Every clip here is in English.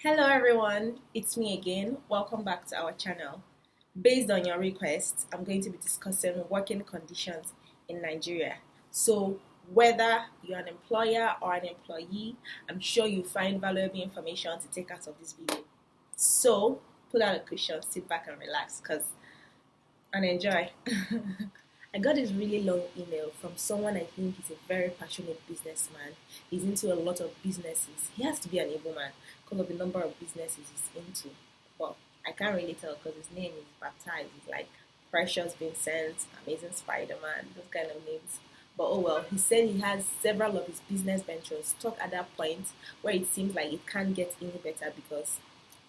Hello everyone, it's me again. Welcome back to our channel. Based on your requests, I'm going to be discussing working conditions in Nigeria. So, whether you're an employer or an employee, I'm sure you find valuable information to take out of this video. So, pull out a cushion, sit back and relax and enjoy. I got this really long email from someone I think is a very passionate businessman. He's into a lot of businesses. He has to be an able man because of the number of businesses he's into. Well, I can't really tell because his name is baptized. It's like Precious Vincent, Amazing Spider-Man, those kind of names. But oh well, he said he has several of his business ventures stuck at that point where it seems like it can't get any better because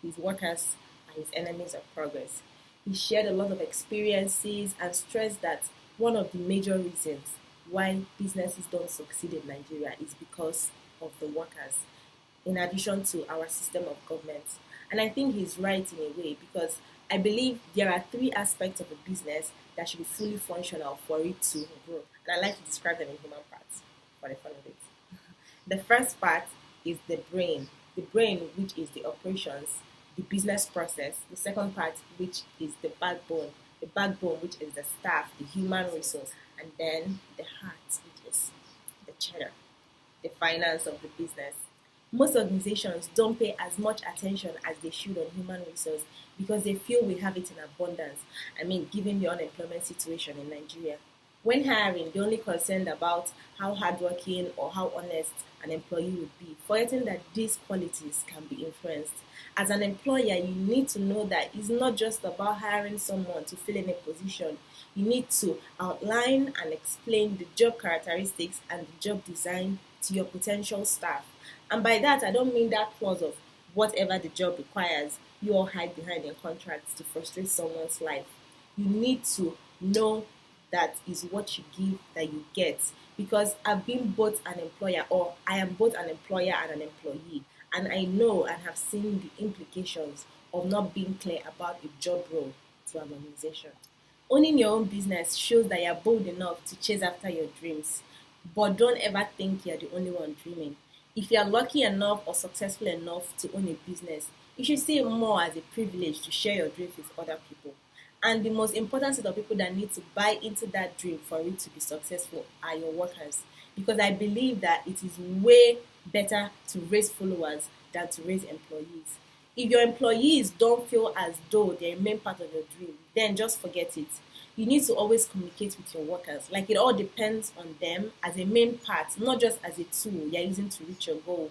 his workers are his enemies of progress. He shared a lot of experiences and stressed that one of the major reasons why businesses don't succeed in Nigeria is because of the workers, in addition to our system of government. And I think he's right in a way because I believe there are three aspects of a business that should be fully functional for it to grow. And I like to describe them in human parts for the fun of it. The first part is the brain, which is the operations, the business process. The second part, which is the backbone, which is the staff, the human resource, and then the heart, which is the cheddar, the finance of the business. Most organizations don't pay as much attention as they should on human resource because they feel we have it in abundance. I mean, given the unemployment situation in Nigeria. When hiring, they're only concerned about how hardworking or how honest an employee would be, forgetting that these qualities can be influenced. As an employer, you need to know that it's not just about hiring someone to fill in a position. You need to outline and explain the job characteristics and the job design to your potential staff. And by that, I don't mean that clause of whatever the job requires, you all hide behind in contracts to frustrate someone's life. You need to know that is what you give that you get. Because I've been both an employer, or I am both an employer and an employee, and I know and have seen the implications of not being clear about a job role to an organization. Owning your own business shows that you're bold enough to chase after your dreams, but don't ever think you're the only one dreaming. If you're lucky enough or successful enough to own a business, you should see it more as a privilege to share your dreams with other people. And the most important set of people that need to buy into that dream for it to be successful are your workers. Because I believe that it is way better to raise followers than to raise employees. If your employees don't feel as though they're a main part of your dream, then just forget it. You need to always communicate with your workers. Like it all depends on them as a main part, not just as a tool you're using to reach your goal.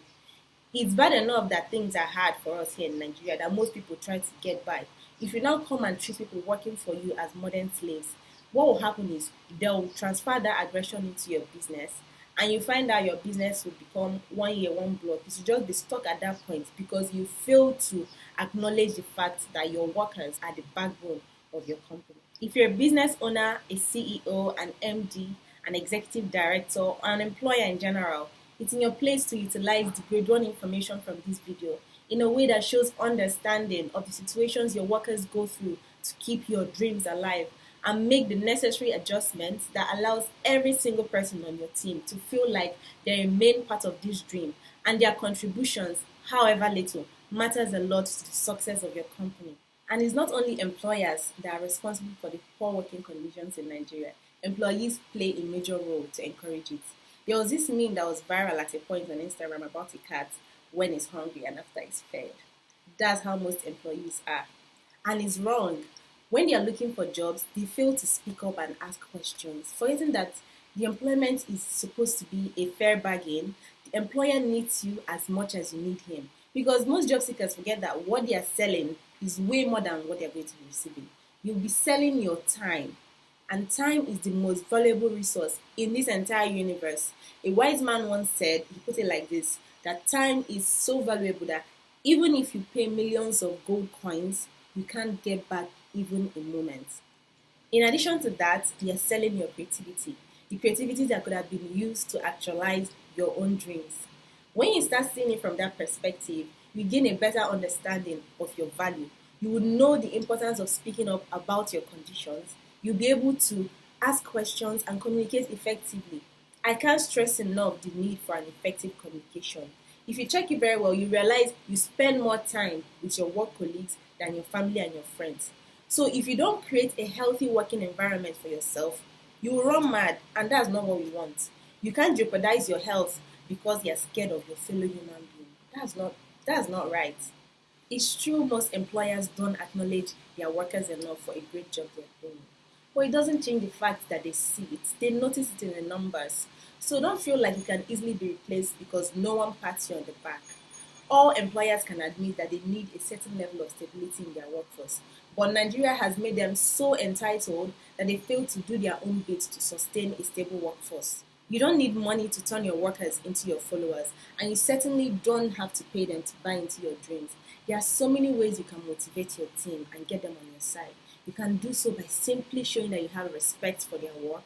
It's bad enough that things are hard for us here in Nigeria, that most people try to get by. If you now come and treat people working for you as modern slaves, what will happen is they'll transfer that aggression into your business, and you find that your business will become 1 year, one block. You should just be stuck at that point because you fail to acknowledge the fact that your workers are the backbone of your company. If you're a business owner, a CEO, an MD, an executive director, or an employer in general, it's in your place to utilize the grade 1 information from this video in a way that shows understanding of the situations your workers go through to keep your dreams alive, and make the necessary adjustments that allows every single person on your team to feel like they're a main part of this dream, and their contributions, however little, matters a lot to the success of your company. And it's not only employers that are responsible for the poor working conditions in Nigeria. Employees play a major role to encourage it. There was this meme that was viral at a point on Instagram about a cat when it's hungry and after it's fed. That's how most employees are. And it's wrong. When they are looking for jobs, they fail to speak up and ask questions, forgetting that the employment is supposed to be a fair bargain. The employer needs you as much as you need him. Because most job seekers forget that what they are selling is way more than what they are going to be receiving. You'll be selling your time, and time is the most valuable resource in this entire universe. A wise man once said, he put it like this, that time is so valuable that even if you pay millions of gold coins, you can't get back even a moment. In addition to that, you're selling your creativity, the creativity that could have been used to actualize your own dreams. When you start seeing it from that perspective, you gain a better understanding of your value. You would know the importance of speaking up about your conditions. You'll be able to ask questions and communicate effectively. I can't stress enough the need for an effective communication. If you check it very well, you realize you spend more time with your work colleagues than your family and your friends. So if you don't create a healthy working environment for yourself, you will run mad, and that's not what we want. You can't jeopardize your health because you're scared of your fellow human being. That's not right. It's true most employers don't acknowledge their workers enough for a great job they're doing. But it doesn't change the fact that they see it. They notice it in the numbers. So don't feel like you can easily be replaced because no one pats you on the back. All employers can admit that they need a certain level of stability in their workforce. But Nigeria has made them so entitled that they fail to do their own bit to sustain a stable workforce. You don't need money to turn your workers into your followers, and you certainly don't have to pay them to buy into your dreams. There are so many ways you can motivate your team and get them on your side. You can do so by simply showing that you have respect for their work,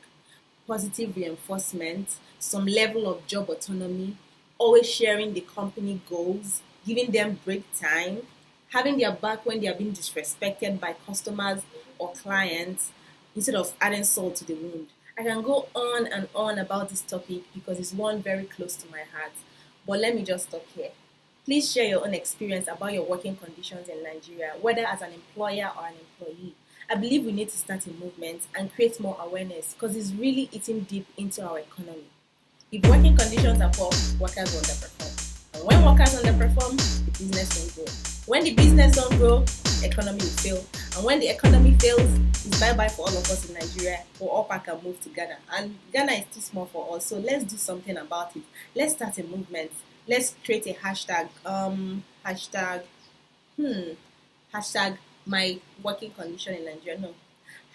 positive reinforcement, some level of job autonomy, always sharing the company goals, giving them break time, having their back when they are being disrespected by customers or clients instead of adding salt to the wound. I can go on and on about this topic because it's one very close to my heart. But let me just stop here. Please share your own experience about your working conditions in Nigeria, whether as an employer or an employee. I believe we need to start a movement and create more awareness because it's really eating deep into our economy. If working conditions are poor, workers will underperform. And when workers underperform, the business won't grow. When the business don't grow, the economy will fail. And when the economy fails, it's bye-bye for all of us in Nigeria. We'll all pack and move to Ghana. And Ghana is too small for us, so let's do something about it. Let's start a movement. Let's create a hashtag. Hashtag my working condition in Nigeria. No,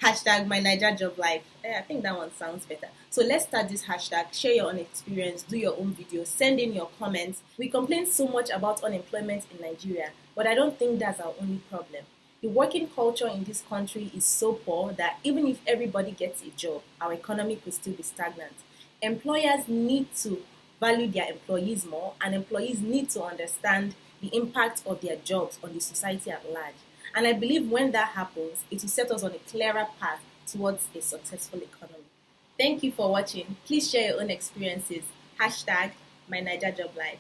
hashtag my Niger job life. I think that one sounds better. So let's start this hashtag, share your own experience, do your own videos, send in your comments. We complain so much about unemployment in Nigeria, but I don't think that's our only problem. The working culture in this country is so poor that even if everybody gets a job, our economy could still be stagnant. Employers need to value their employees more, and employees need to understand the impact of their jobs on the society at large. And I believe when that happens, it will set us on a clearer path towards a successful economy. Thank you for watching. Please share your own experiences. Hashtag my Niger Job Life.